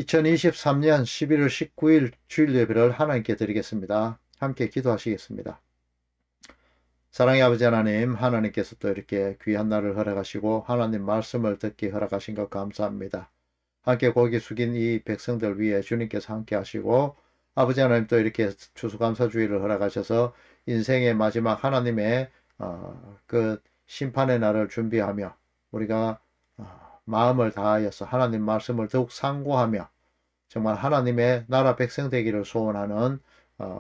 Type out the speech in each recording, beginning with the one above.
2023년 11월 19일 주일 예배를 하나님께 드리겠습니다. 함께 기도하시겠습니다. 사랑의 아버지 하나님, 하나님께서 또 이렇게 귀한 날을 허락하시고 하나님 말씀을 듣기 허락하신 것 감사합니다. 함께 고개 숙인 이 백성들 위해 주님께서 함께 하시고 아버지 하나님 또 이렇게 추수감사주의를 허락하셔서 인생의 마지막 하나님의 그 심판의 날을 준비하며 우리가 마음을 다하여서 하나님 말씀을 더욱 상고하며 정말 하나님의 나라 백성 되기를 소원하는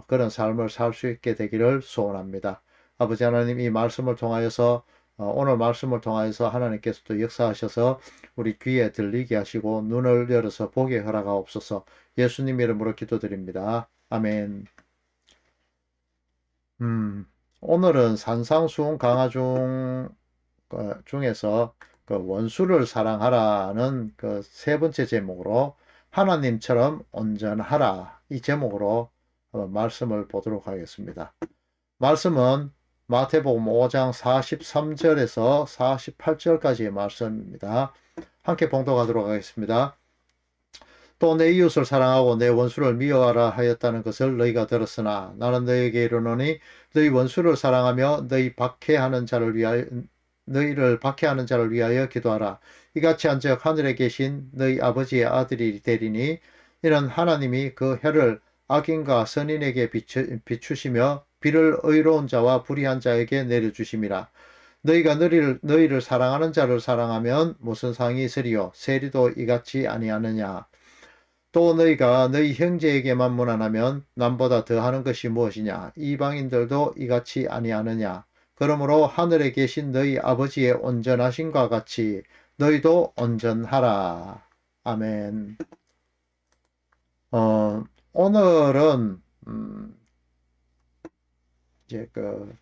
그런 삶을 살 수 있게 되기를 소원합니다. 아버지 하나님 이 말씀을 통하여서 오늘 말씀을 통하여서 하나님께서도 역사하셔서 우리 귀에 들리게 하시고 눈을 열어서 보게 허락하옵소서. 예수님 이름으로 기도드립니다. 아멘. 오늘은 산상수훈 강화 중에서 그 원수를 사랑하라는 그 세 번째 제목으로 하나님처럼 온전하라 이 제목으로 말씀을 보도록 하겠습니다. 말씀은 마태복음 5장 43절에서 48절까지의 말씀입니다. 함께 봉독하도록 하겠습니다. 또 내 이웃을 사랑하고 내 원수를 미워하라 하였다는 것을 너희가 들었으나 나는 너희에게 이르노니 너희 원수를 사랑하며 너희를 박해하는 자를 위하여 기도하라. 이같이 한즉 하늘에 계신 너희 아버지의 아들이 되리니 이는 하나님이 그 해를 악인과 선인에게 비추시며 비를 의로운 자와 불의한 자에게 내려주심이라. 너희가 너희를 사랑하는 자를 사랑하면 무슨 상이 있으리요? 세리도 이같이 아니하느냐? 또 너희가 너희 형제에게만 무난하면 남보다 더하는 것이 무엇이냐? 이방인들도 이같이 아니하느냐? 그러므로 하늘에 계신 너희 아버지의 온전하심과 같이 너희도 온전하라. 아멘. 오늘은 이제 그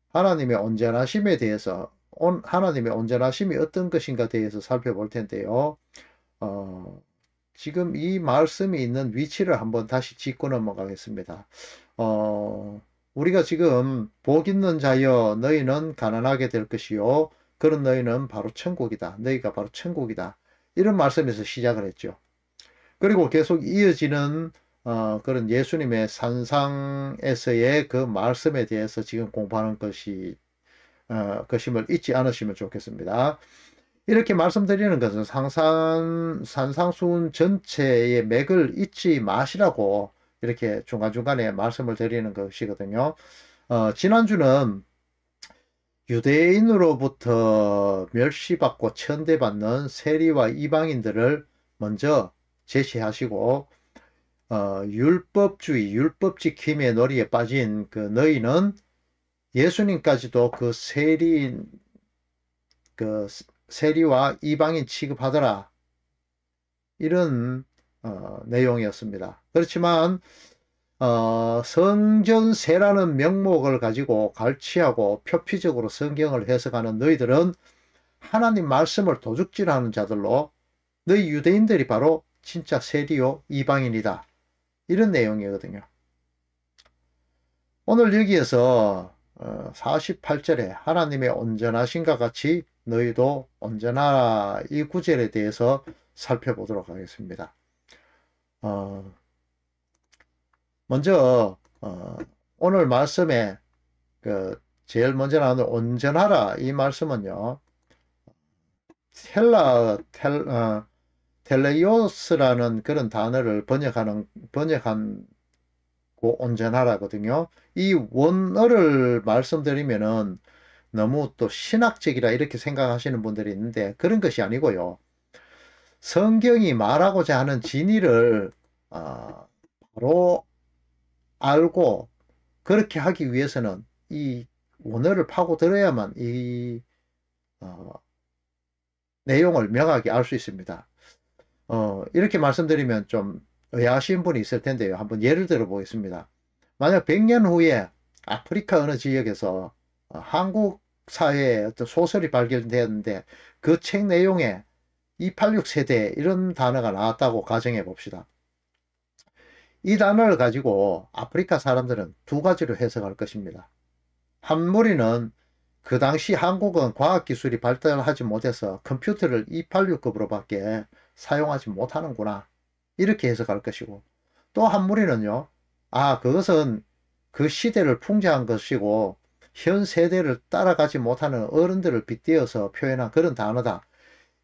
하나님의 온전하심에 대해서 하나님의 온전하심이 어떤 것인가 대해서 살펴볼 텐데요. 지금 이 말씀이 있는 위치를 한번 다시 짚고 넘어가겠습니다. 우리가 지금 복 있는 자여 너희는 가난하게 될 것이요 그런 너희는 바로 천국이다. 너희가 바로 천국이다. 이런 말씀에서 시작을 했죠. 그리고 계속 이어지는 그런 예수님의 산상에서의 그 말씀에 대해서 지금 공부하는 것임을 잊지 않으시면 좋겠습니다. 이렇게 말씀드리는 것은 산상수훈 전체의 맥을 잊지 마시라고 이렇게 중간중간에 말씀을 드리는 것이거든요. 지난주는 유대인으로부터 멸시받고 천대받는 세리와 이방인들을 먼저 제시하시고 율법주의, 율법지킴의 놀이에 빠진 그 너희는 예수님까지도 그 세리와 이방인 취급하더라. 이런 내용이었습니다. 그렇지만 성전세라는 명목을 가지고 갈취하고 표피적으로 성경을 해석하는 너희들은 하나님 말씀을 도둑질하는 자들로 너희 유대인들이 바로 진짜 세리요 이방인이다. 이런 내용이거든요. 오늘 여기에서 48절에 하나님의 온전하심과 같이 너희도 온전하라 이 구절에 대해서 살펴보도록 하겠습니다. 먼저 오늘 말씀에 제일 먼저 나오는 온전하라 이 말씀은요. 텔레이오스라는 그런 단어를 번역한 온전하라거든요. 이 원어를 말씀드리면은 너무 또 신학적이라 이렇게 생각하시는 분들이 있는데 그런 것이 아니고요. 성경이 말하고자 하는 진리를 바로 알고 그렇게 하기 위해서는 이 원어를 파고들어야만 이 내용을 명확히 알 수 있습니다. 이렇게 말씀드리면 좀 의아하신 분이 있을 텐데요. 한번 예를 들어 보겠습니다. 만약 100년 후에 아프리카 어느 지역에서 한국 사회에 어떤 소설이 발견되었는데 그 책 내용에 286 세대 이런 단어가 나왔다고 가정해 봅시다. 이 단어를 가지고 아프리카 사람들은 두 가지로 해석할 것입니다. 한 무리는 그 당시 한국은 과학기술이 발달하지 못해서 컴퓨터를 286급으로밖에 사용하지 못하는구나. 이렇게 해석할 것이고, 또 한 무리는요, 아, 그것은 그 시대를 풍자한 것이고 현 세대를 따라가지 못하는 어른들을 빗대어서 표현한 그런 단어다.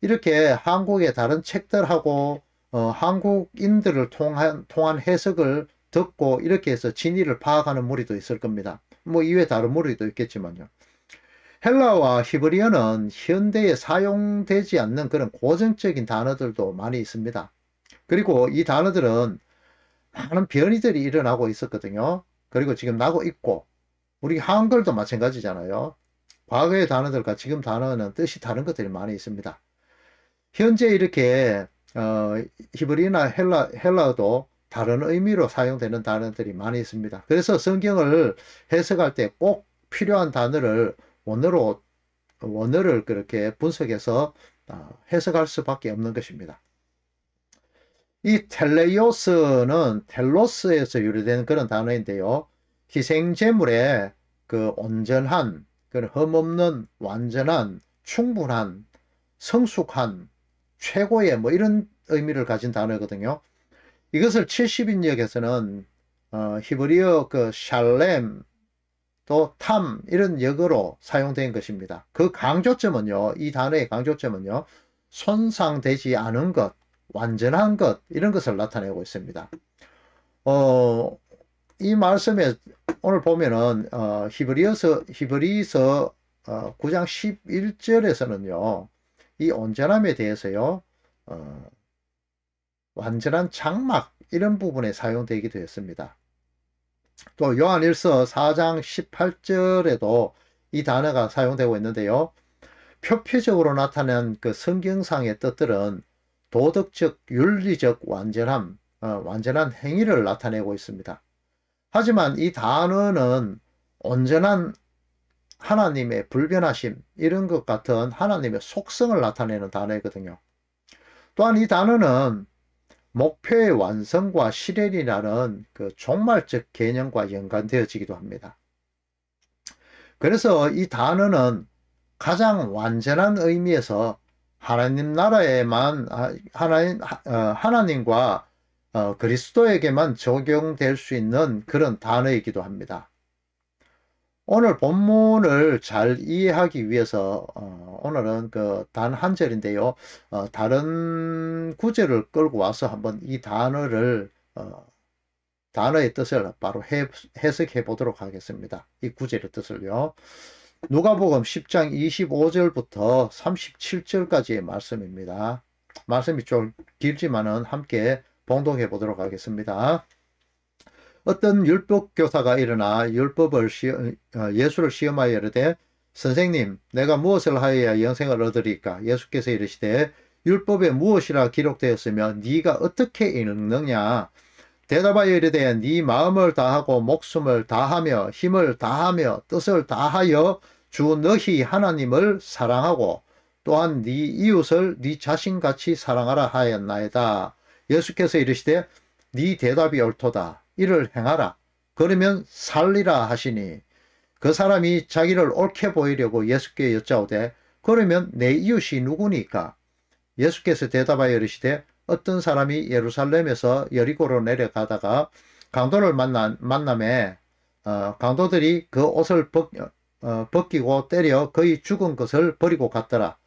이렇게 한국의 다른 책들하고 한국인들을 통한 해석을 듣고 이렇게 해서 진위를 파악하는 무리도 있을 겁니다. 뭐 이외에 다른 무리도 있겠지만요. 헬라와 히브리어는 현대에 사용되지 않는 그런 고전적인 단어들도 많이 있습니다. 그리고 이 단어들은 많은 변이들이 일어나고 있었거든요. 그리고 지금 나고 있고, 우리 한글도 마찬가지잖아요. 과거의 단어들과 지금 단어는 뜻이 다른 것들이 많이 있습니다. 현재 이렇게 히브리나 헬라어도 다른 의미로 사용되는 단어들이 많이 있습니다. 그래서 성경을 해석할 때 꼭 필요한 단어를 원어를 그렇게 분석해서 해석할 수밖에 없는 것입니다. 이 텔레이오스는 텔로스에서 유래된 그런 단어인데요. 희생제물의 그 온전한, 그 흠없는, 완전한, 충분한, 성숙한, 최고의 뭐 이런 의미를 가진 단어거든요. 이것을 70인역에서는 히브리어 그 샬렘 또 탐 이런 역어로 사용된 것입니다. 그 강조점은요, 이 단어의 강조점은요, 손상되지 않은 것, 완전한 것 이런 것을 나타내고 있습니다. 이 말씀에 오늘 보면은 히브리서 9장 11절에서는요, 이 온전함에 대해서요, 완전한 장막 이런 부분에 사용되기도 했습니다. 또 요한일서 4장 18절에도 이 단어가 사용되고 있는데요. 표피적으로 나타난 그 성경상의 뜻들은 도덕적, 윤리적 완전함, 완전한 행위를 나타내고 있습니다. 하지만 이 단어는 온전한 하나님의 불변하심, 이런 것 같은 하나님의 속성을 나타내는 단어이거든요. 또한 이 단어는 목표의 완성과 실현이라는 그 종말적 개념과 연관되어지기도 합니다. 그래서 이 단어는 가장 완전한 의미에서 하나님 나라에만 하나님과 그리스도에게만 적용될 수 있는 그런 단어이기도 합니다. 오늘 본문을 잘 이해하기 위해서 오늘은 그 단 한 절인데요. 다른 구절을 끌고 와서 한번 이 단어를 단어의 뜻을 바로 해석해 보도록 하겠습니다. 이 구절의 뜻을요. 누가복음 10장 25절부터 37절까지의 말씀입니다. 말씀이 좀 길지만은 함께 봉독해 보도록 하겠습니다. 어떤 율법 교사가 일어나 예수를 시험하여 이르되 선생님 내가 무엇을 하여야 영생을 얻으리까? 예수께서 이르시되 율법에 무엇이라 기록되었으며 네가 어떻게 읽느냐? 대답하여 이르되 네 마음을 다하고 목숨을 다하며 힘을 다하며 뜻을 다하여 주 너희 하나님을 사랑하고 또한 네 이웃을 네 자신같이 사랑하라 하였나이다. 예수께서 이르시되 네 대답이 옳도다. 이를 행하라. 그러면 살리라 하시니 그 사람이 자기를 옳게 보이려고 예수께 여짜오되 그러면 내 이웃이 누구니까? 예수께서 대답하여 이르시되 어떤 사람이 예루살렘에서 여리고로 내려가다가 강도를 만남에 강도들이 그 옷을 벗기고 때려 거의 죽은 것을 버리고 갔더라.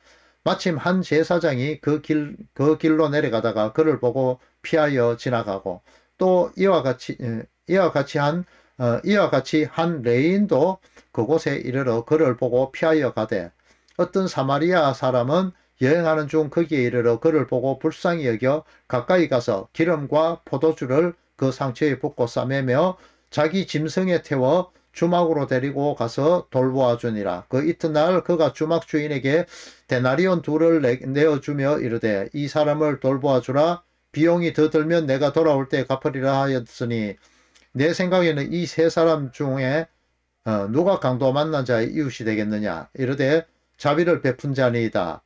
마침 한 제사장이 그 길로 내려가다가 그를 보고 피하여 지나가고 또 이와 같이 한 레인도 그곳에 이르러 그를 보고 피하여 가되 어떤 사마리아 사람은 여행하는 중 거기에 이르러 그를 보고 불쌍히 여겨 가까이 가서 기름과 포도주를 그 상처에 붓고 싸매며 자기 짐승에 태워 주막으로 데리고 가서 돌보아 주니라. 그 이튿날 그가 주막 주인에게 데나리온 2를 내어주며 이르되 이 사람을 돌보아 주라. 비용이 더 들면 내가 돌아올 때 갚으리라 하였으니 내 생각에는 이 세 사람 중에 누가 강도 만난 자의 이웃이 되겠느냐? 이르되 자비를 베푼 자니이다.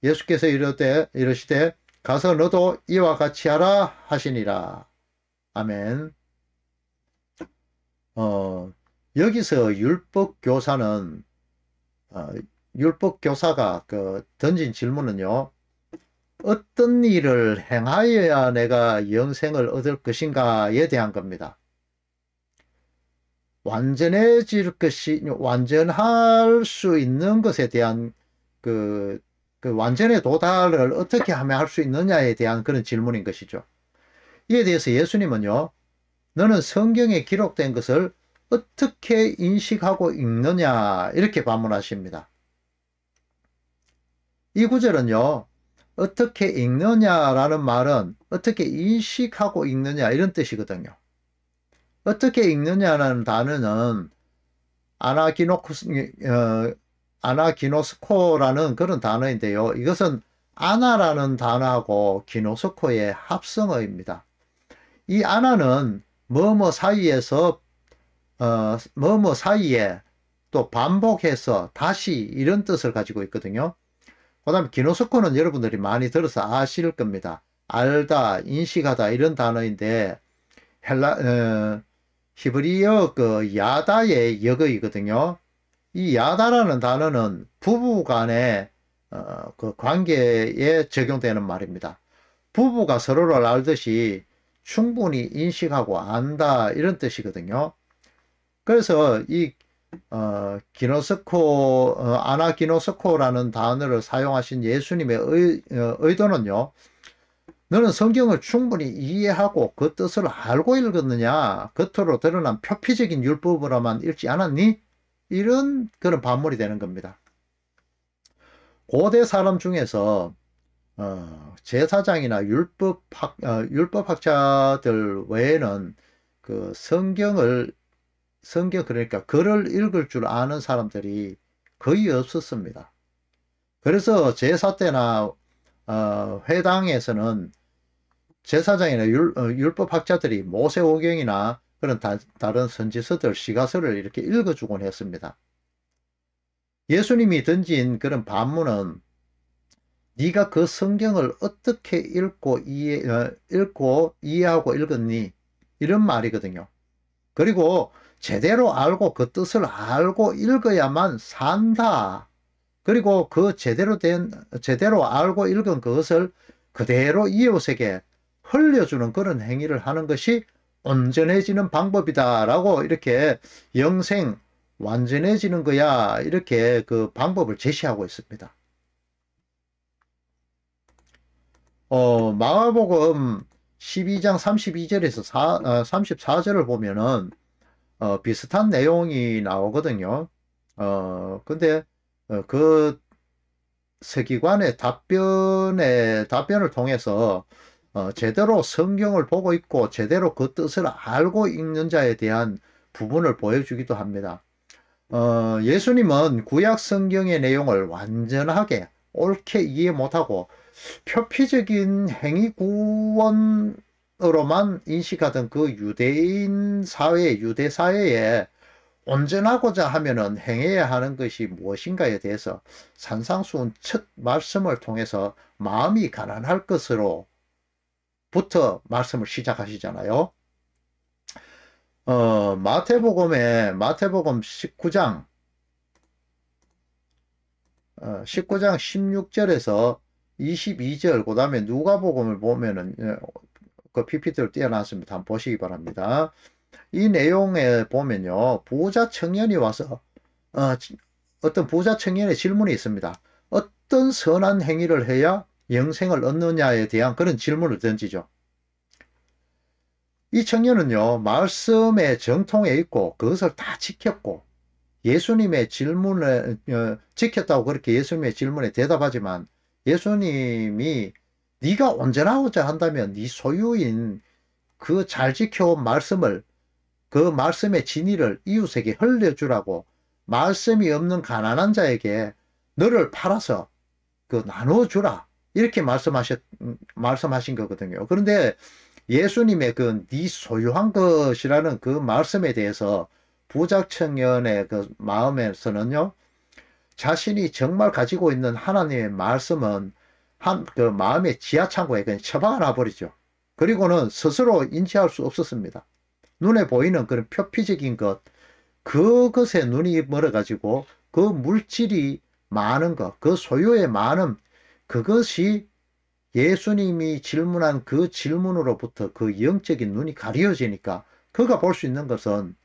예수께서 이르시되 가서 너도 이와 같이 하라 하시니라. 아멘. 여기서 율법 교사가 던진 질문은요. 어떤 일을 행하여야 내가 영생을 얻을 것인가에 대한 겁니다. 완전할 수 있는 것에 대한 그, 그 완전의 도달을 어떻게 하면 할 수 있느냐에 대한 그런 질문인 것이죠. 이에 대해서 예수님은요, 너는 성경에 기록된 것을 어떻게 인식하고 읽느냐, 이렇게 반문하십니다. 이 구절은요, 어떻게 읽느냐라는 말은 어떻게 인식하고 읽느냐, 이런 뜻이거든요. 어떻게 읽느냐라는 단어는 아나기노스코라는 그런 단어인데요. 이것은 아나라는 단어하고 기노스코의 합성어입니다. 이 아나는 뭐뭐 사이에서 뭐뭐 사이에 또 반복해서 다시 이런 뜻을 가지고 있거든요. 그 다음에 기노스코는 여러분들이 많이 들어서 아실 겁니다. 알다, 인식하다 이런 단어인데 히브리어 그 야다의 역어이거든요. 이 야다라는 단어는 부부 간의 그 관계에 적용되는 말입니다. 부부가 서로를 알듯이 충분히 인식하고 안다 이런 뜻이거든요. 그래서 이 아나기노스코라는 단어를 사용하신 예수님의 의도는요. 너는 성경을 충분히 이해하고 그 뜻을 알고 읽었느냐? 겉으로 드러난 표피적인 율법으로만 읽지 않았니? 이런 그런 반문이 되는 겁니다. 고대 사람 중에서 제사장이나 율법학자들 외에는 그 성경 그러니까 글을 읽을 줄 아는 사람들이 거의 없었습니다. 그래서 제사 때나 회당에서는 제사장이나 율법학자들이 모세오경이나 그런 다른 선지서들, 시가서를 이렇게 읽어주곤 했습니다. 예수님이 던진 그런 반문은 네가 그 성경을 어떻게 읽고 이해하고 읽었니? 이런 말이거든요. 그리고 제대로 알고 그 뜻을 알고 읽어야만 산다. 그리고 그 제대로 알고 읽은 그것을 그대로 이웃에게 흘려주는 그런 행위를 하는 것이 온전해지는 방법이다라고 이렇게 영생 완전해지는 거야 이렇게 그 방법을 제시하고 있습니다. 마가복음 12장 32절에서 34절을 보면은 비슷한 내용이 나오거든요. 근데 그 서기관의 답변을 통해서 제대로 성경을 보고 있고 제대로 그 뜻을 알고 읽는 자에 대한 부분을 보여주기도 합니다. 예수님은 구약 성경의 내용을 완전하게 옳게 이해 못하고 표피적인 행위 구원으로만 인식하던 그 유대 사회에 온전하고자 하면은 행해야 하는 것이 무엇인가에 대해서 산상수훈 첫 말씀을 통해서 마음이 가난할 것으로부터 말씀을 시작하시잖아요. 마태복음 19장 16절에서 22절, 그 다음에 누가복음을 보면은 그 PPT를 띄워놨습니다. 한번 보시기 바랍니다. 이 내용에 보면요, 부자 청년이 와서 어떤 부자 청년의 질문이 있습니다. 어떤 선한 행위를 해야 영생을 얻느냐에 대한 그런 질문을 던지죠. 이 청년은요, 말씀의 정통에 있고 그것을 다 지켰고 예수님의 질문을 지켰다고 그렇게 예수님의 질문에 대답하지만 예수님이 네가 온전하고자 한다면 네 소유인 그 잘 지켜온 말씀을 그 말씀의 진리를 이웃에게 흘려주라고 말씀이 없는 가난한 자에게 너를 팔아서 그 나눠주라 이렇게 말씀하신 거거든요. 그런데 예수님의 그 네 소유한 것이라는 그 말씀에 대해서 부자 청년의 그 마음에서는요, 자신이 정말 가지고 있는 하나님의 말씀은 그 마음의 지하창고에 그냥 처박아 놔버리죠. 그리고는 스스로 인지할 수 없었습니다. 눈에 보이는 그런 표피적인 것, 그것에 눈이 멀어가지고 그 물질이 많은 것, 그 소유의 많음, 그것이 예수님이 질문한 그 질문으로부터 그 영적인 눈이 가려지니까 그가 볼 수 있는 것은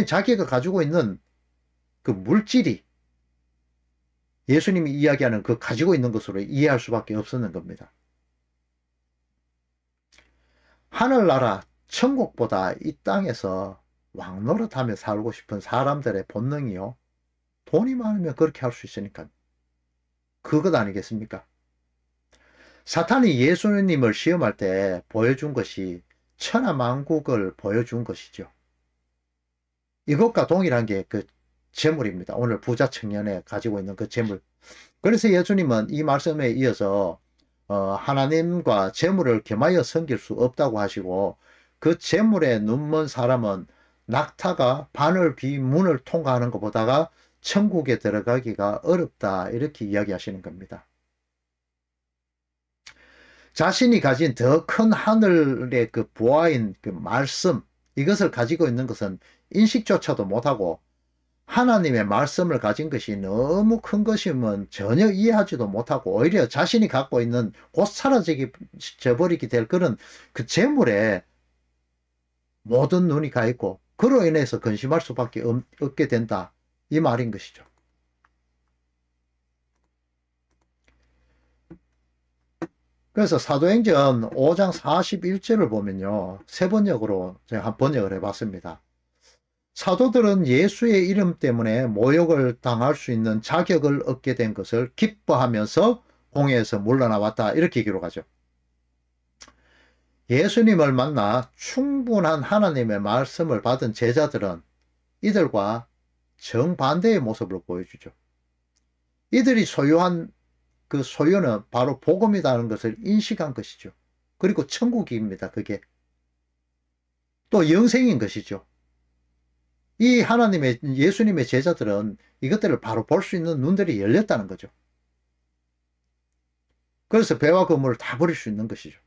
자기가 가지고 있는 그 물질이 예수님이 이야기하는 그 가지고 있는 것으로 이해할 수밖에 없었는 겁니다. 하늘나라 천국보다 이 땅에서 왕노릇하며 살고 싶은 사람들의 본능이요, 돈이 많으면 그렇게 할 수 있으니까 그것 아니겠습니까? 사탄이 예수님을 시험할 때 보여준 것이 천하만국을 보여준 것이죠. 이것과 동일한 게 그 재물입니다. 오늘 부자 청년에 가지고 있는 그 재물. 그래서 예수님은 이 말씀에 이어서 하나님과 재물을 겸하여 섬길 수 없다고 하시고, 그 재물에 눈먼 사람은 낙타가 바늘 귀 문을 통과하는 것보다가 천국에 들어가기가 어렵다, 이렇게 이야기하시는 겁니다. 자신이 가진 더 큰 하늘의 그 보아인 그 말씀, 이것을 가지고 있는 것은 인식조차도 못하고, 하나님의 말씀을 가진 것이 너무 큰 것이면 전혀 이해하지도 못하고, 오히려 자신이 갖고 있는 곧 사라져버리게 될 그런 그 재물에 모든 눈이 가 있고, 그로 인해서 근심할 수밖에 없게 된다, 이 말인 것이죠. 그래서 사도행전 5장 41절을 보면요, 세 번역으로 제가 한 번역을 해봤습니다. 사도들은 예수의 이름 때문에 모욕을 당할 수 있는 자격을 얻게 된 것을 기뻐하면서 공회에서 물러나왔다, 이렇게 기록하죠. 예수님을 만나 충분한 하나님의 말씀을 받은 제자들은 이들과 정반대의 모습을 보여주죠. 이들이 소유한 그 소유는 바로 복음이라는 것을 인식한 것이죠. 그리고 천국입니다. 그게 또 영생인 것이죠. 이 하나님의, 예수님의 제자들은 이것들을 바로 볼 수 있는 눈들이 열렸다는 거죠. 그래서 배와 그물을 다 버릴 수 있는 것이죠.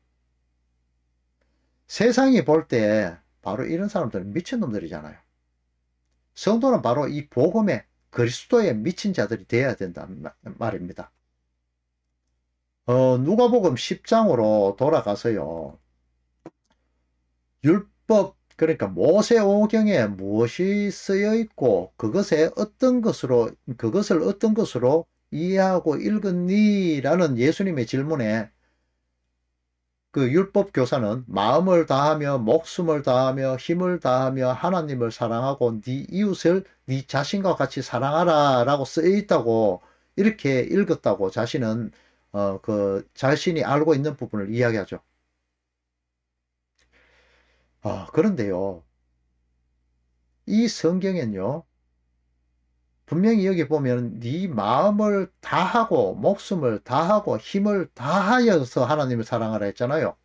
세상이 볼 때 바로 이런 사람들은 미친놈들이잖아요. 성도는 바로 이 복음에, 그리스도에 미친 자들이 되어야 된다는 말입니다. 누가복음 10장으로 돌아가서요, 율법, 그러니까 모세오경에 무엇이 쓰여 있고 그것을 어떤 것으로 이해하고 읽었니라는 예수님의 질문에 그 율법 교사는 마음을 다하며 목숨을 다하며 힘을 다하며 하나님을 사랑하고 네 이웃을 네 자신과 같이 사랑하라 라고 쓰여 있다고, 이렇게 읽었다고 자신은 자신이 알고 있는 부분을 이야기하죠. 그런데요, 이 성경엔요, 분명히 여기 보면 네 마음을 다하고 목숨을 다하고 힘을 다하여서 하나님을 사랑하라 했잖아요.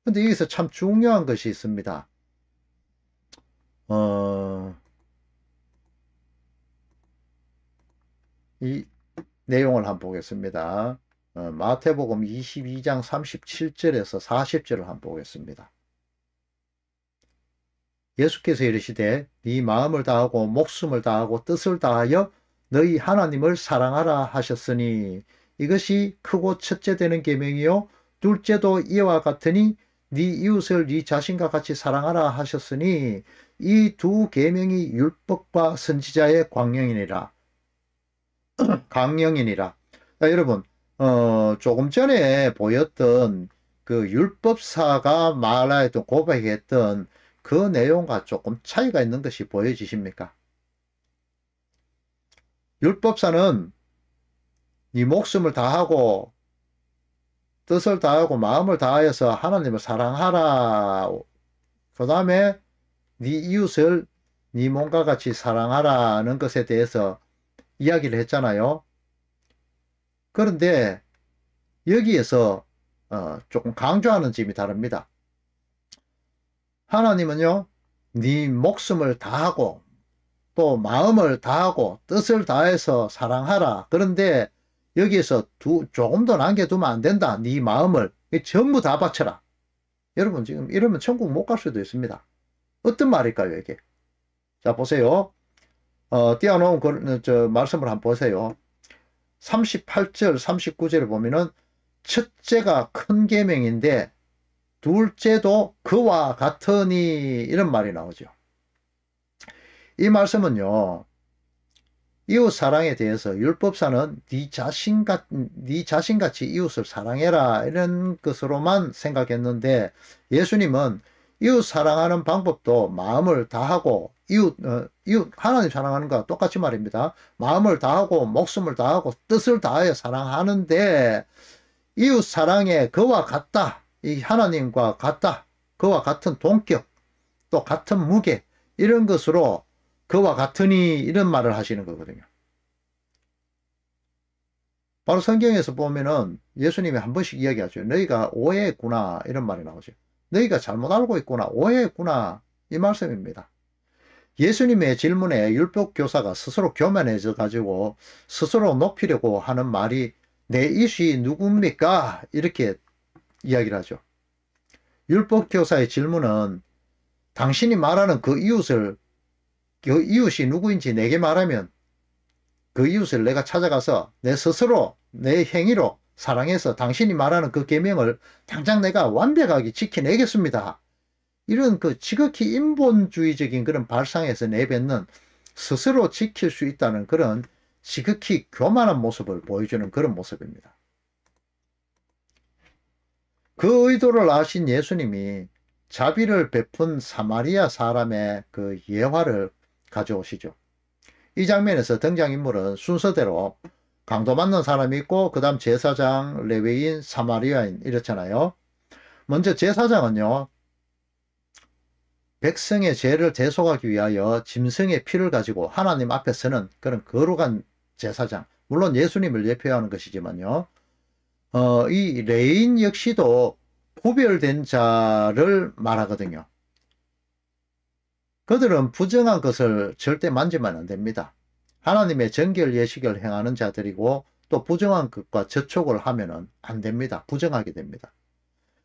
근데 여기서 참 중요한 것이 있습니다. 이 내용을 한번 보겠습니다. 마태복음 22장 37절에서 40절을 한번 보겠습니다. 예수께서 이르시되 네 마음을 다하고 목숨을 다하고 뜻을 다하여 너희 하나님을 사랑하라 하셨으니 이것이 크고 첫째 되는 계명이요 둘째도 이와 같으니 네 이웃을 네 자신과 같이 사랑하라 하셨으니 이 두 계명이 율법과 선지자의 광명이니라. 강령이니라. 여러분, 조금 전에 보였던 그 율법사가 말하였던, 고백했던 그 내용과 조금 차이가 있는 것이 보여지십니까? 율법사는 네 목숨을 다하고 뜻을 다하고 마음을 다하여서 하나님을 사랑하라, 그 다음에 네 이웃을 네 몸과 같이 사랑하라는 것에 대해서 이야기를 했잖아요. 그런데 여기에서 조금 강조하는 점이 다릅니다. 하나님은요, 네 목숨을 다하고 또 마음을 다하고 뜻을 다해서 사랑하라. 그런데 여기에서 조금도 남겨두면 안 된다. 네 마음을 전부 다 바쳐라. 여러분, 지금 이러면 천국 못 갈 수도 있습니다. 어떤 말일까요, 이게? 자, 보세요. 띄워놓은 말씀을 한번 보세요. 38절, 39절을 보면은 첫째가 큰 계명인데 둘째도 그와 같으니 이런 말이 나오죠. 이 말씀은요, 이웃 사랑에 대해서 율법사는 네 자신같이 이웃을 사랑해라 이런 것으로만 생각했는데 예수님은 이웃 사랑하는 방법도 마음을 다하고 이웃 하나님 사랑하는 거와 똑같이 말입니다. 마음을 다하고 목숨을 다하고 뜻을 다하여 사랑하는데 이웃 사랑에 그와 같다. 이 하나님과 같다. 그와 같은 동격 또 같은 무게 이런 것으로 그와 같으니 이런 말을 하시는 거거든요. 바로 성경에서 보면은 예수님이 한 번씩 이야기하죠. 너희가 오해했구나 이런 말이 나오죠. 너희가 잘못 알고 있구나 오해했구나 이 말씀입니다. 예수님의 질문에 율법교사가 스스로 교만해져 가지고 스스로 높이려고 하는 말이 내 이웃이 누굽니까? 이렇게 이야기를 하죠. 율법교사의 질문은 당신이 말하는 그 이웃이 누구인지 내게 말하면 그 이웃을 내가 찾아가서 내 스스로 내 행위로 사랑해서 당신이 말하는 그 계명을 당장 내가 완벽하게 지켜내겠습니다. 이런 그 지극히 인본주의적인 그런 발상에서 내뱉는 스스로 지킬 수 있다는 그런 지극히 교만한 모습을 보여주는 그런 모습입니다. 그 의도를 아신 예수님이 자비를 베푼 사마리아 사람의 그 예화를 가져오시죠. 이 장면에서 등장인물은 순서대로 강도 맞는 사람이 있고 그 다음 제사장, 레위인, 사마리아인 이렇잖아요. 먼저 제사장은요. 백성의 죄를 대속하기 위하여 짐승의 피를 가지고 하나님 앞에 서는 그런 거룩한 제사장. 물론 예수님을 예표하는 것이지만요. 이 레위인 역시도 구별된 자를 말하거든요. 그들은 부정한 것을 절대 만지면 안 됩니다. 하나님의 정결 예식을 행하는 자들이고 또 부정한 것과 접촉을 하면 안 됩니다. 부정하게 됩니다.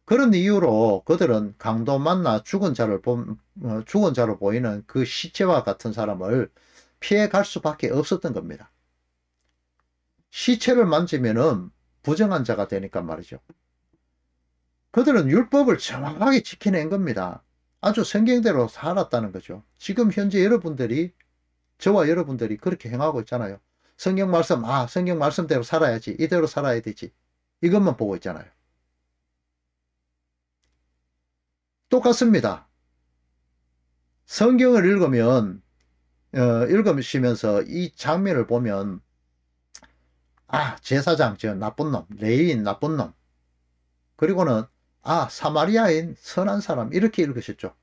그런 이유로 그들은 강도 만나 죽은 자로 보이는 그 시체와 같은 사람을 피해갈 수밖에 없었던 겁니다. 시체를 만지면은 부정한 자가 되니까 말이죠. 그들은 율법을 정확하게 지켜낸 겁니다. 아주 성경대로 살았다는 거죠. 지금 현재 저와 여러분들이 그렇게 행하고 있잖아요. 성경 말씀대로 살아야지. 이대로 살아야 되지. 이것만 보고 있잖아요. 똑같습니다. 성경을 읽으시면서 이 장면을 보면 제사장 저 나쁜 놈, 레위인 나쁜 놈, 그리고는 사마리아인 선한 사람 이렇게 읽으셨죠.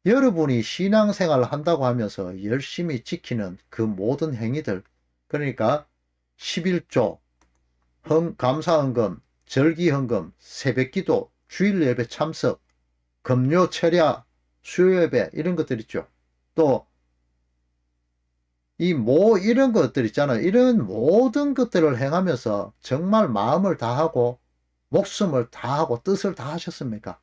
여러분이 신앙생활을 한다고 하면서 열심히 지키는 그 모든 행위들, 그러니까 11조, 감사헌금, 절기헌금, 새벽기도, 주일예배 참석, 금요 철야, 수요예배 이런 것들 있죠. 또 이런 것들 있잖아요. 이런 모든 것들을 행하면서 정말 마음을 다하고 목숨을 다하고 뜻을 다하셨습니까?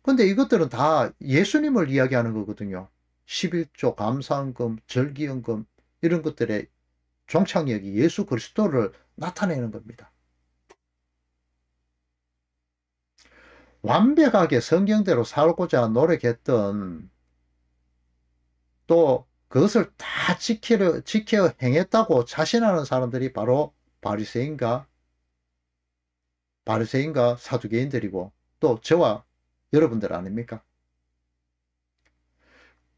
근데 이것들은 다 예수님을 이야기하는 거거든요. 11조, 감사헌금, 절기헌금 이런 것들의 종착역이 예수 그리스도를 나타내는 겁니다. 완벽하게 성경대로 살고자 노력했던 또 그것을 다 지켜 행했다고 자신하는 사람들이 바로 바리새인과 사두개인들이고 또 저와 여러분들 아닙니까?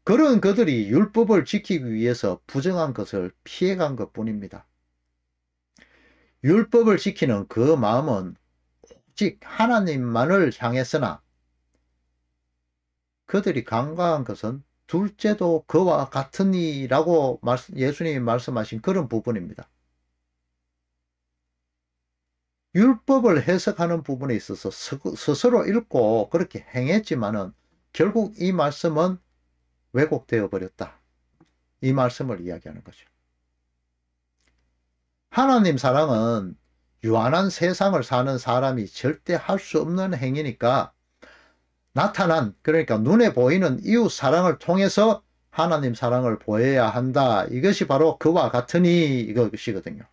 그런 그들이 율법을 지키기 위해서 부정한 것을 피해간 것뿐입니다. 율법을 지키는 그 마음은 오직 하나님만을 향했으나 그들이 간과한 것은 둘째도 그와 같으니라고 예수님이 말씀하신 그런 부분입니다. 율법을 해석하는 부분에 있어서 스스로 읽고 그렇게 행했지만은 결국 이 말씀은 왜곡되어 버렸다. 이 말씀을 이야기하는 거죠. 하나님 사랑은 유한한 세상을 사는 사람이 절대 할 수 없는 행위니까 그러니까 눈에 보이는 이웃 사랑을 통해서 하나님 사랑을 보여야 한다. 이것이 바로 그와 같으니 이것이거든요.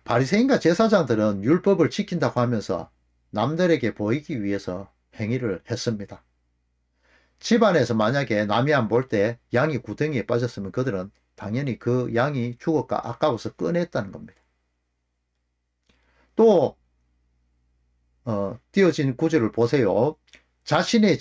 바리새인과 제사장들은 율법을 지킨다고 하면서 남들에게 보이기 위해서 행위를 했습니다. 집안에서 만약에 남이 안 볼 때 양이 구덩이에 빠졌으면 그들은 당연히 그 양이 죽을까 아까워서 꺼냈다는 겁니다. 또 띄어진 구절을 보세요. 자신들이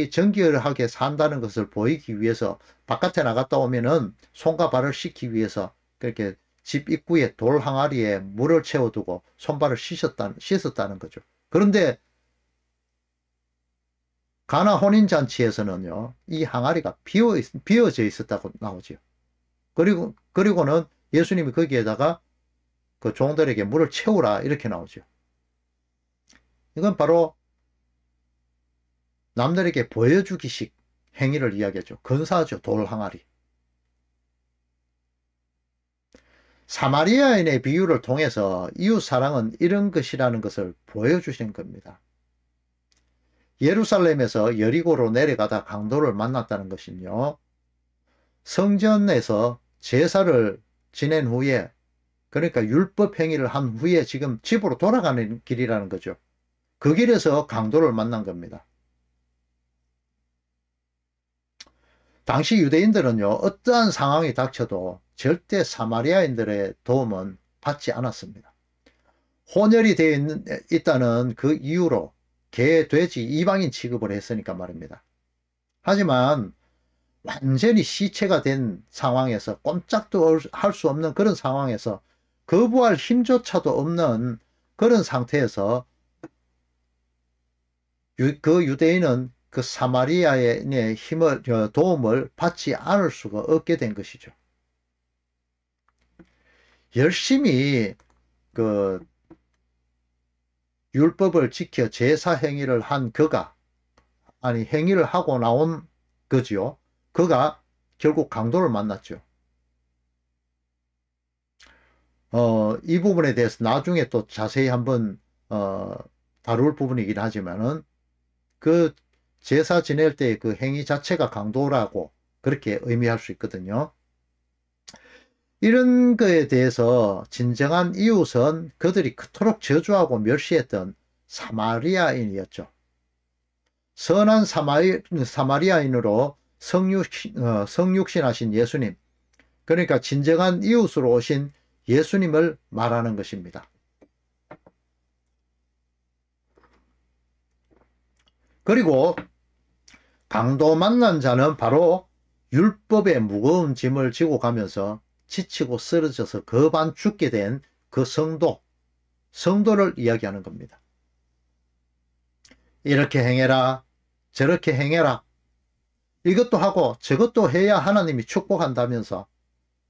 정결하게 산다는 것을 보이기 위해서 바깥에 나갔다 오면은 손과 발을 씻기 위해서 그렇게 집 입구에 돌 항아리에 물을 채워두고 손발을 씻었다는 거죠. 그런데 가나 혼인잔치에서는요, 이 항아리가 비어져 있었다고 나오죠. 그리고는 예수님이 거기에다가 그 종들에게 물을 채우라 이렇게 나오죠. 이건 바로 남들에게 보여주기식 행위를 이야기하죠. 근사하죠. 돌 항아리. 사마리아인의 비유를 통해서 이웃사랑은 이런 것이라는 것을 보여주신 겁니다. 예루살렘에서 여리고로 내려가다 강도를 만났다는 것은요, 성전에서 제사를 지낸 후에, 그러니까 율법 행위를 한 후에 지금 집으로 돌아가는 길이라는 거죠. 그 길에서 강도를 만난 겁니다. 당시 유대인들은요, 어떠한 상황이 닥쳐도 절대 사마리아인들의 도움은 받지 않았습니다. 혼혈이 되어 있다는 그 이유로 개, 돼지, 이방인 취급을 했으니까 말입니다. 하지만 완전히 시체가 된 상황에서 꼼짝도 할 수 없는 그런 상황에서 거부할 힘조차도 없는 그런 상태에서 그 유대인은 그 사마리아인의 도움을 받지 않을 수가 없게 된 것이죠. 열심히 그 율법을 지켜 제사 행위를 한 행위를 하고 나온 거지요. 그가 결국 강도를 만났죠. 이 부분에 대해서 나중에 또 자세히 한번 다룰 부분이긴 하지만은 그 제사 지낼 때 그 행위 자체가 강도라고 그렇게 의미할 수 있거든요. 이런 거에 대해서 진정한 이웃은 그들이 그토록 저주하고 멸시했던 사마리아인이었죠. 선한 사마리아인으로 성육신하신 예수님, 그러니까 진정한 이웃으로 오신 예수님을 말하는 것입니다. 그리고 강도 만난 자는 바로 율법의 무거운 짐을 지고 가면서 지치고 쓰러져서 거반 죽게 된 그 성도를 이야기하는 겁니다. 이렇게 행해라, 저렇게 행해라, 이것도 하고 저것도 해야 하나님이 축복한다면서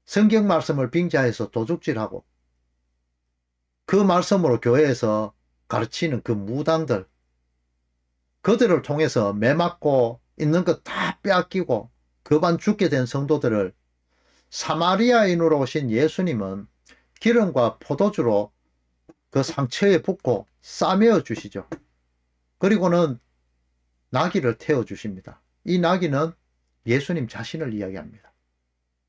성경 말씀을 빙자해서 도둑질하고 그 말씀으로 교회에서 가르치는 그 무당들, 그들을 통해서 매맞고 있는 것 다 빼앗기고 거반 죽게 된 성도들을 사마리아인으로 오신 예수님은 기름과 포도주로 그 상처에 붓고 싸매어 주시죠. 그리고는 나귀를 태워 주십니다. 이 나귀는 예수님 자신을 이야기합니다.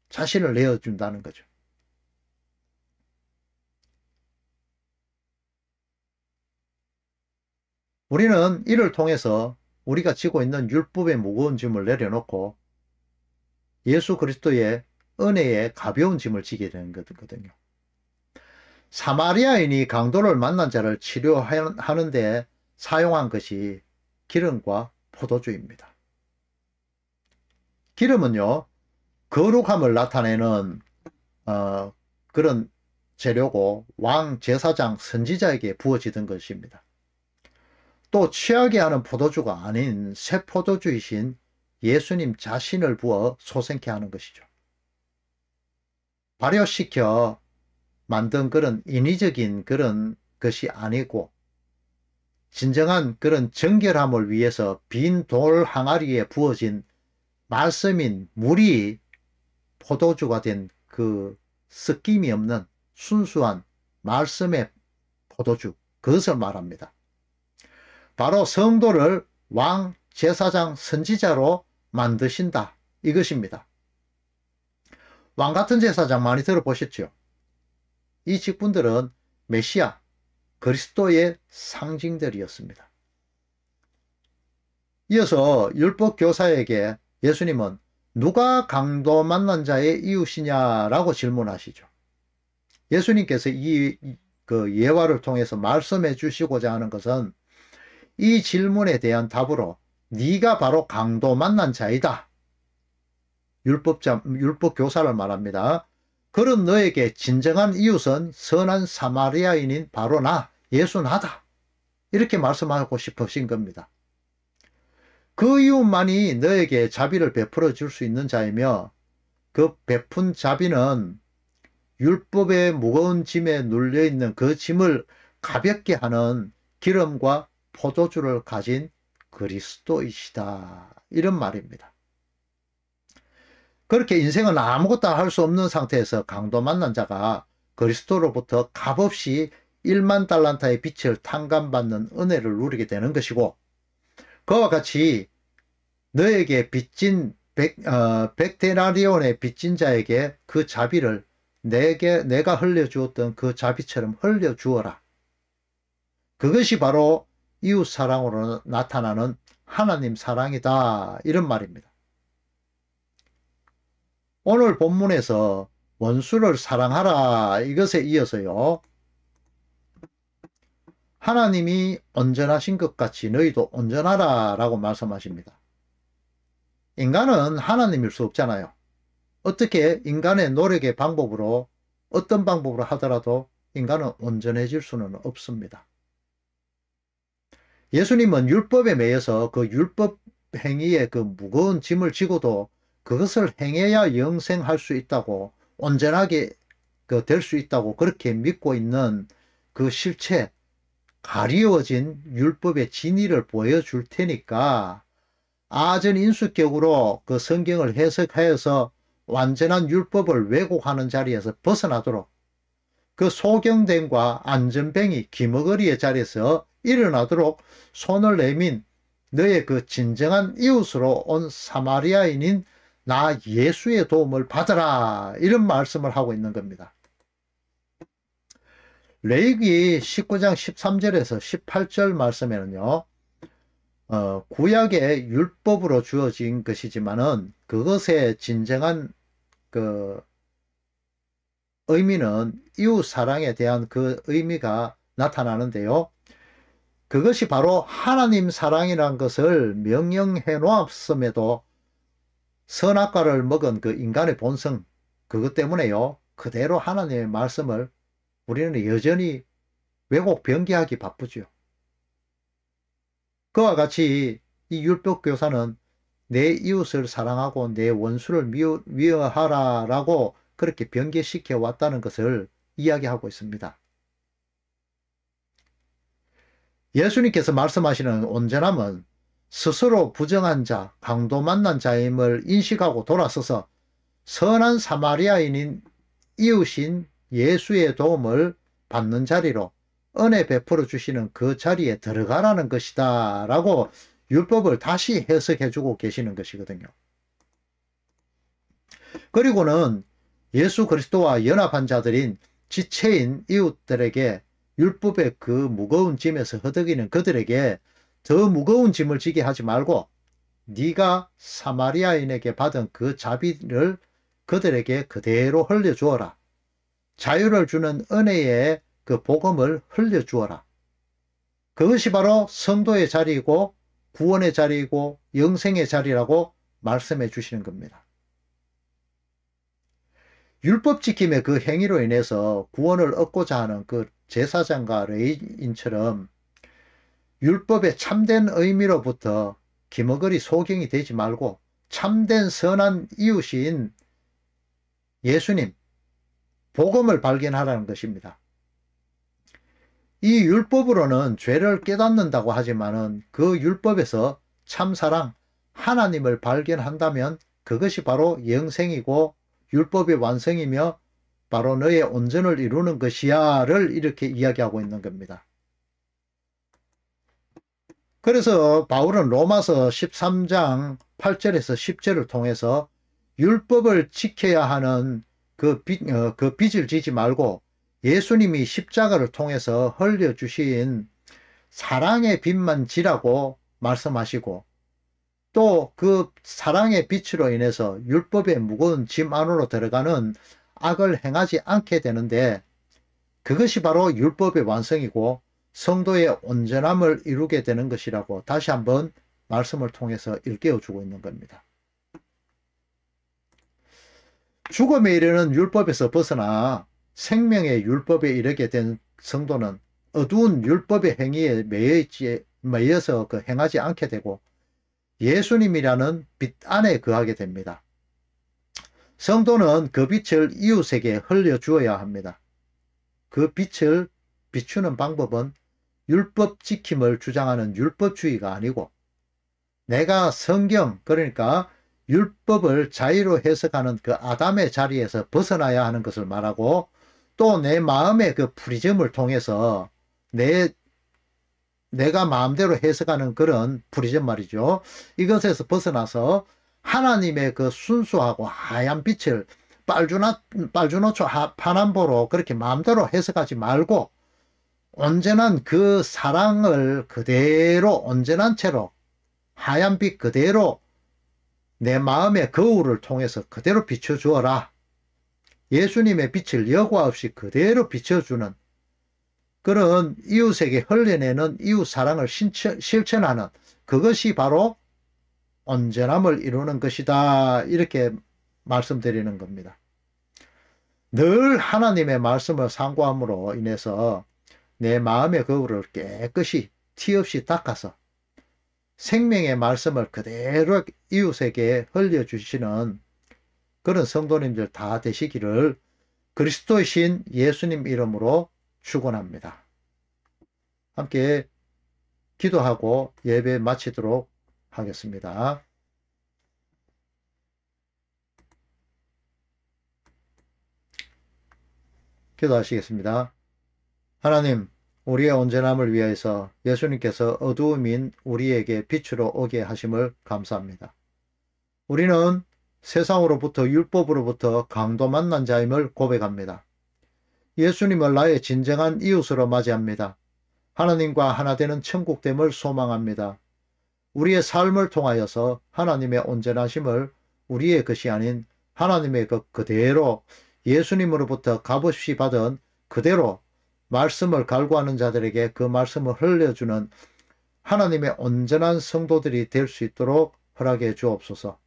자신을 내어준다는 거죠. 우리는 이를 통해서 우리가 지고 있는 율법의 무거운 짐을 내려놓고 예수 그리스도의 은혜의 가벼운 짐을 지게 되는 거거든요. 사마리아인이 강도를 만난 자를 치료하는 데 사용한 것이 기름과 포도주입니다. 기름은요, 거룩함을 나타내는 그런 재료고 왕, 제사장, 선지자에게 부어지던 것입니다. 또 취하게 하는 포도주가 아닌 새 포도주이신 예수님 자신을 부어 소생케 하는 것이죠. 발효시켜 만든 그런 인위적인 그런 것이 아니고 진정한 그런 정결함을 위해서 빈 돌 항아리에 부어진 말씀인 물이 포도주가 된 그 섞임이 없는 순수한 말씀의 포도주, 그것을 말합니다. 바로 성도를 왕, 제사장, 선지자로 만드신다. 이것입니다. 왕같은 제사장 많이 들어보셨죠? 이 직분들은 메시아, 그리스도의 상징들이었습니다. 이어서 율법교사에게 예수님은 누가 강도 만난 자의 이웃이냐라고 질문하시죠. 예수님께서 그 예화를 통해서 말씀해 주시고자 하는 것은 이 질문에 대한 답으로 네가 바로 강도 만난 자이다. 율법교사를 말합니다. 그런 너에게 진정한 이웃은 선한 사마리아인인 바로 나, 예수 나다. 이렇게 말씀하고 싶으신 겁니다. 그 이웃만이 너에게 자비를 베풀어 줄 수 있는 자이며 그 베푼 자비는 율법의 무거운 짐에 눌려있는 그 짐을 가볍게 하는 기름과 포도주를 가진 그리스도이시다. 이런 말입니다. 그렇게 인생은 아무것도 할 수 없는 상태에서 강도 만난 자가 그리스도로부터 값없이 1만 달란트의 빚을 탕감받는 은혜를 누리게 되는 것이고, 그와 같이 너에게 빚진 100데나리온의 빚진 자에게 그 자비를 내가 흘려주었던 그 자비처럼 흘려주어라. 그것이 바로 이웃사랑으로 나타나는 하나님 사랑이다. 이런 말입니다. 오늘 본문에서 원수를 사랑하라 이것에 이어서요, 하나님이 온전하신 것 같이 너희도 온전하라 라고 말씀하십니다. 인간은 하나님일 수 없잖아요. 어떻게 인간의 노력의 방법으로 어떤 방법으로 하더라도 인간은 온전해질 수는 없습니다. 예수님은 율법에 매여서 그 율법 행위의 그 무거운 짐을 지고도 그것을 행해야 영생할 수 있다고, 온전하게 될 수 있다고 그렇게 믿고 있는 그 실체, 가리워진 율법의 진리를 보여줄 테니까 아전 인수격으로 그 성경을 해석하여서 완전한 율법을 왜곡하는 자리에서 벗어나도록, 그 소경됨과 안전뱅이 기머거리의 자리에서 일어나도록 손을 내민 너의 그 진정한 이웃으로 온 사마리아인인 나 예수의 도움을 받아라. 이런 말씀을 하고 있는 겁니다. 레위기 19장 13절에서 18절 말씀에는요, 구약의 율법으로 주어진 것이지만은 그것의 진정한 그 의미는 이웃 사랑에 대한 그 의미가 나타나는데요. 그것이 바로 하나님 사랑이라는 것을 명령해 놓았음에도 선악과를 먹은 그 인간의 본성, 그것 때문에요, 그대로 하나님의 말씀을 우리는 여전히 왜곡 변개하기 바쁘죠. 그와 같이 이 율법교사는 내 이웃을 사랑하고 내 원수를 미워하라 라고 그렇게 변개시켜 왔다는 것을 이야기하고 있습니다. 예수님께서 말씀하시는 온전함은 스스로 부정한 자, 강도 만난 자임을 인식하고 돌아서서 선한 사마리아인인 이웃인 예수의 도움을 받는 자리로 은혜 베풀어 주시는 그 자리에 들어가라는 것이다 라고 율법을 다시 해석해 주고 계시는 것이거든요. 그리고는 예수 그리스도와 연합한 자들인 지체인 이웃들에게 율법의 그 무거운 짐에서 허덕이는 그들에게 더 무거운 짐을 지게 하지 말고 네가 사마리아인에게 받은 그 자비를 그들에게 그대로 흘려주어라. 자유를 주는 은혜의 그 복음을 흘려주어라. 그것이 바로 성도의 자리이고 구원의 자리이고 영생의 자리라고 말씀해 주시는 겁니다. 율법 지킴의 그 행위로 인해서 구원을 얻고자 하는 그 제사장과 레위인처럼 율법의 참된 의미로부터 기머거리 소경이 되지 말고 참된 선한 이웃인 예수님, 복음을 발견하라는 것입니다. 이 율법으로는 죄를 깨닫는다고 하지만은 그 율법에서 참사랑, 하나님을 발견한다면 그것이 바로 영생이고 율법의 완성이며 바로 너의 온전을 이루는 것이야를 이렇게 이야기하고 있는 겁니다. 그래서 바울은 로마서 13장 8절에서 10절을 통해서 율법을 지켜야 하는 그 빚을 지지 말고 예수님이 십자가를 통해서 흘려주신 사랑의 빚만 지라고 말씀하시고, 또 그 사랑의 빛으로 인해서 율법의 무거운 짐 안으로 들어가는 악을 행하지 않게 되는데, 그것이 바로 율법의 완성이고 성도의 온전함을 이루게 되는 것이라고 다시 한번 말씀을 통해서 일깨워 주고 있는 겁니다. 죽음에 이르는 율법에서 벗어나 생명의 율법에 이르게 된 성도는 어두운 율법의 행위에 매여서 행하지 않게 되고 예수님이라는 빛 안에 거하게 됩니다. 성도는 그 빛을 이웃에게 흘려주어야 합니다. 그 빛을 비추는 방법은 율법 지킴을 주장하는 율법주의가 아니고, 내가 성경, 그러니까 율법을 자의로 해석하는 그 아담의 자리에서 벗어나야 하는 것을 말하고, 또 내 마음의 그 프리즘을 통해서 내가 마음대로 해석하는 그런 프리즘 말이죠. 이것에서 벗어나서 하나님의 그 순수하고 하얀 빛을 빨주노초 파남보로 그렇게 마음대로 해석하지 말고, 온전한 그 사랑을 그대로 온전한 채로 하얀 빛 그대로 내 마음의 거울을 통해서 그대로 비춰주어라. 예수님의 빛을 여과 없이 그대로 비춰주는 그런 이웃에게 흘려내는 이웃 사랑을 실천하는, 그것이 바로 온전함을 이루는 것이다. 이렇게 말씀드리는 겁니다. 늘 하나님의 말씀을 상고함으로 인해서 내 마음의 거울을 깨끗이 티 없이 닦아서 생명의 말씀을 그대로 이웃에게 흘려주시는 그런 성도님들 다 되시기를 그리스도의 신 예수님 이름으로 축원합니다. 함께 기도하고 예배 마치도록 하겠습니다. 기도하시겠습니다. 하나님, 우리의 온전함을 위해서 예수님께서 어두움인 우리에게 빛으로 오게 하심을 감사합니다. 우리는 세상으로부터 율법으로부터 강도 만난 자임을 고백합니다. 예수님을 나의 진정한 이웃으로 맞이합니다. 하나님과 하나 되는 천국됨을 소망합니다. 우리의 삶을 통하여서 하나님의 온전하심을 우리의 것이 아닌 하나님의 것 그대로 예수님으로부터 값없이 받은 그대로 말씀을 갈구하는 자들에게 그 말씀을 흘려주는 하나님의 온전한 성도들이 될 수 있도록 허락해 주옵소서.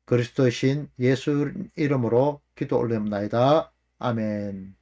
그리스도의 신 예수 이름으로 기도 올리옵나이다. 아멘.